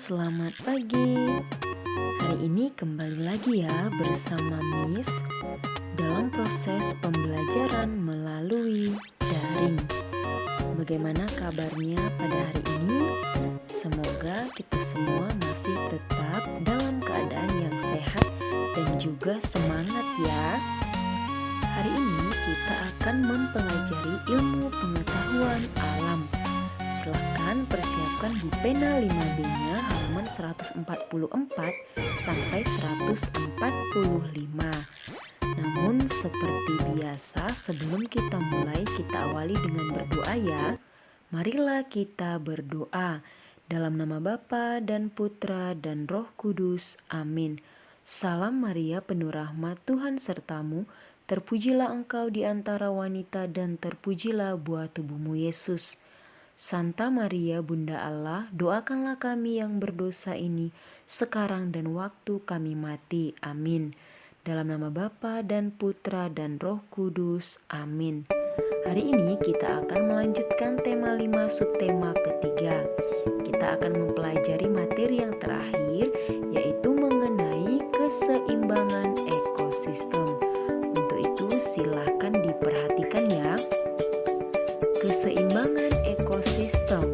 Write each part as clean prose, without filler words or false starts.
selamat pagi. Hari ini kembali lagi ya bersama Miss dalam proses pembelajaran melalui daring. Bagaimana kabarnya pada hari ini? Semoga kita semua masih tetap dalam keadaan yang sehat dan juga semangat ya. Hari ini kita akan mempelajari ilmu pengetahuan alam. Silahkan persiapkan buku pena 5B-nya halaman 144 sampai 145. Namun seperti biasa sebelum kita mulai kita awali dengan berdoa ya. Marilah kita berdoa. Dalam nama Bapa dan Putra dan Roh Kudus. Amin. Salam Maria penuh rahmat Tuhan sertamu. Terpujilah engkau di antara wanita dan terpujilah buah tubuhmu Yesus. Santa Maria Bunda Allah, doakanlah kami yang berdosa ini sekarang dan waktu kami mati. Amin. Dalam nama Bapa dan Putra dan Roh Kudus. Amin. Hari ini kita akan melanjutkan tema 5 subtema ketiga. Kita akan mempelajari materi yang terakhir, yaitu mengenai keseimbangan ekosistem. Untuk itu silakan diperhatikan ya. Keseimbangan ekosistem.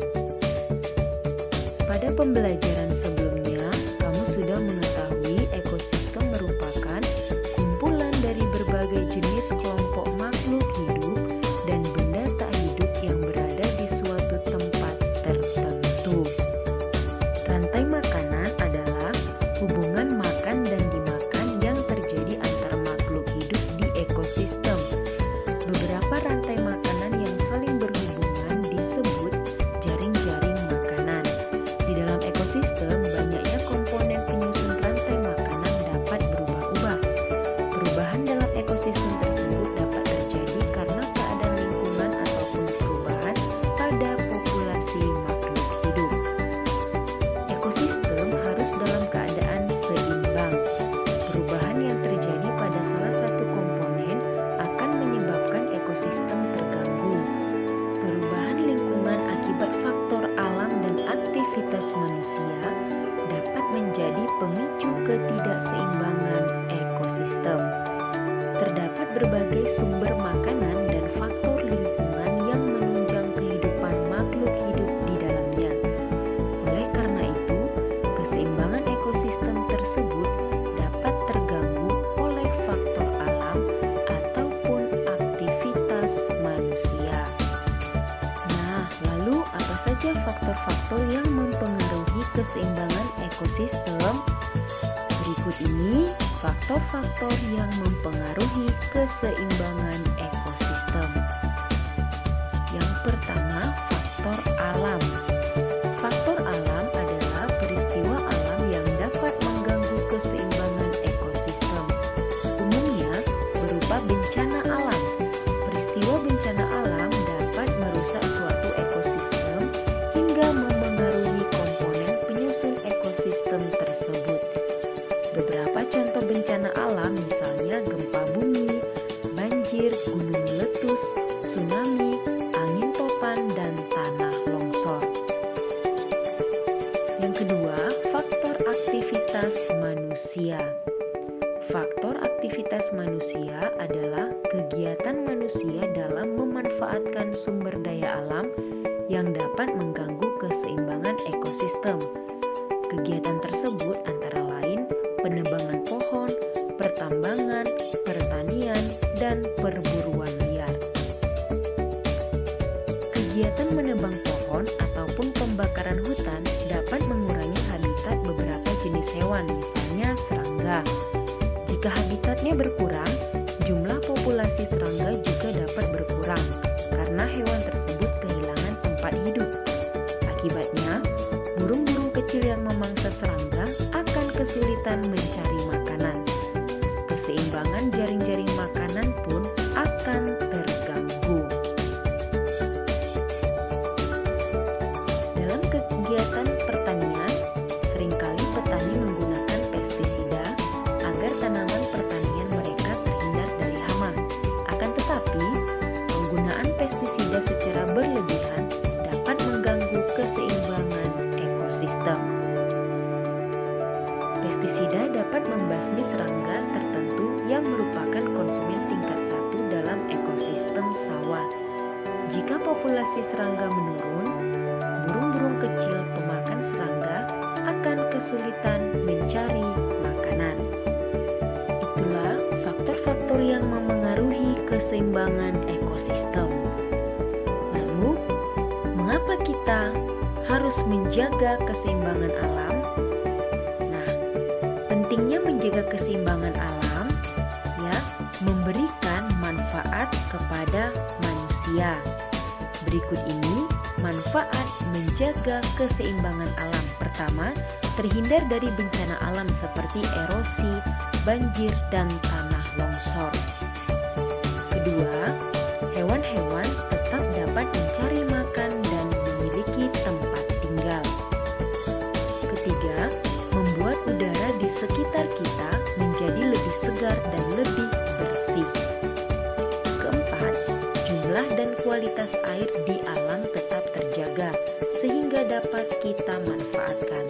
Pada pembelajaran sebelumnya, kamu sudah mengetahui ekosistem merupakan kumpulan dari berbagai jenis kelompok makhluk hidup dan benda tak hidup yang berada di suatu tempat tertentu. Rantai makanan adalah hubungan makan dan dimakan yang terjadi antara makhluk hidup di ekosistem. Beberapa rantai makanan yang saling berhubungan disebut jaring-jaring makanan. Di dalam ekosistem, banyaknya komponen penyusun rantai makanan dapat berubah-ubah. Perubahan dalam ekosistem tersebut dapat terjadi karena keadaan lingkungan ataupun perubahan pada populasi makhluk hidup. Ekosistem harus dalam keadaan seimbang. Perubahan yang terjadi pada salah satu komponen akan menyebabkan ekosistem terganggu. Perubahan lingkungan akibat faktor alam dan aktivitas manusia dapat menjadi pemicu ketidakseimbangan ekosistem. Terdapat berbagai sumber makanan dan faktor lingkungan yang menunjang kehidupan makhluk hidup di dalamnya. Oleh karena itu, keseimbangan ekosistem tersebut dapat terganggu oleh faktor alam ataupun aktivitas manusia. Nah, lalu apa saja faktor-faktor yang mempengaruhi keseimbangan ekosistem? Berikut ini faktor-faktor yang mempengaruhi keseimbangan ekosistem. Yang pertama, faktor alam. Faktor alam adalah peristiwa alam yang dapat mengganggu keseimbangan ekosistem. Umumnya berupa bencana alam. Peristiwa bencana alam dapat merusak suatu ekosistem hingga memengaruhi komponen penyusun ekosistem tersebut. Beberapa contoh bencana alam misalnya gempa bumi, banjir, gunung meletus, tsunami, angin topan, dan tanah longsor. Yang kedua, faktor aktivitas manusia. Faktor aktivitas manusia adalah kegiatan manusia dalam memanfaatkan sumber daya alam yang dapat mengganggu keseimbangan ekosistem. Kegiatan tersebut antara lain penebangan pohon, pertambangan, pertanian, dan perburuan liar. Kegiatan menebang pohon ataupun pembakaran hutan dapat mengurangi habitat beberapa jenis hewan, misalnya serangga. Jika habitatnya berkurang, jumlah populasi serangga juga dapat berkurang karena hewan tersebut kehilangan tempat hidup. Akibatnya, burung-burung kecil yang memangsa serangga akan kesulitan mencari makanan. Keseimbangan jaring-jaring makanan pun akan terganggu. Dalam kegiatan pertanian, seringkali petani menggunakan pestisida agar tanaman pertanian mereka terhindar dari hama. Akan tetapi, penggunaan pestisida secara berlebihan dapat mengganggu keseimbangan ekosistem. dapat membasmi serangga tertentu yang merupakan konsumen tingkat 1 dalam ekosistem sawah. Jika populasi serangga menurun, burung-burung kecil pemakan serangga akan kesulitan mencari makanan. Itulah faktor-faktor yang memengaruhi keseimbangan ekosistem. Lalu, mengapa kita harus menjaga keseimbangan alam? Nah, pentingnya menjaga keseimbangan alam ya memberikan manfaat kepada manusia. Berikut ini manfaat menjaga keseimbangan alam. Pertama, terhindar dari bencana alam seperti erosi, banjir, dan tanah longsor. Kedua, hewan-hewan tetap dapat mencari makan dan memiliki tempat tinggal. Ketiga, membuat udara di sekitar kita menjadi lebih segar dan lebih bersih. Keempat, jumlah dan kualitas air di alam tetap terjaga sehingga dapat kita manfaatkan.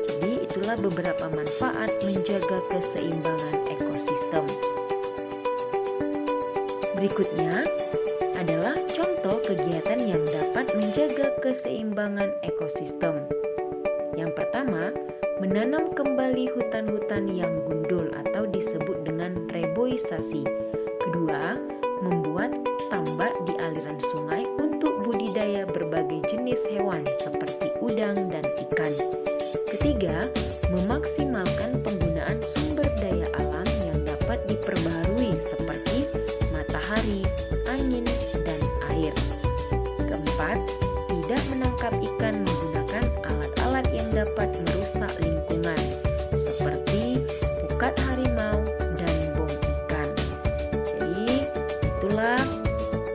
Jadi itulah beberapa manfaat menjaga keseimbangan ekosistem. Berikutnya adalah contoh kegiatan yang dapat menjaga keseimbangan ekosistem. Yang pertama, menanam kembali hutan-hutan yang gundul atau disebut dengan reboisasi. Kedua, membuat tambak di aliran sungai untuk budidaya berbagai jenis hewan seperti udang dan ikan. Ketiga, memaksimalkan penggunaan sumber daya alam yang dapat diperbaharui seperti matahari, angin, dan air. Keempat, tidak menangkap ikan menggunakan alat-alat yang dapat merusak lingkungan seperti pukat harimau dan bom ikan. Jadi itulah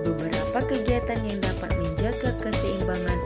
beberapa kegiatan yang dapat menjaga keseimbangan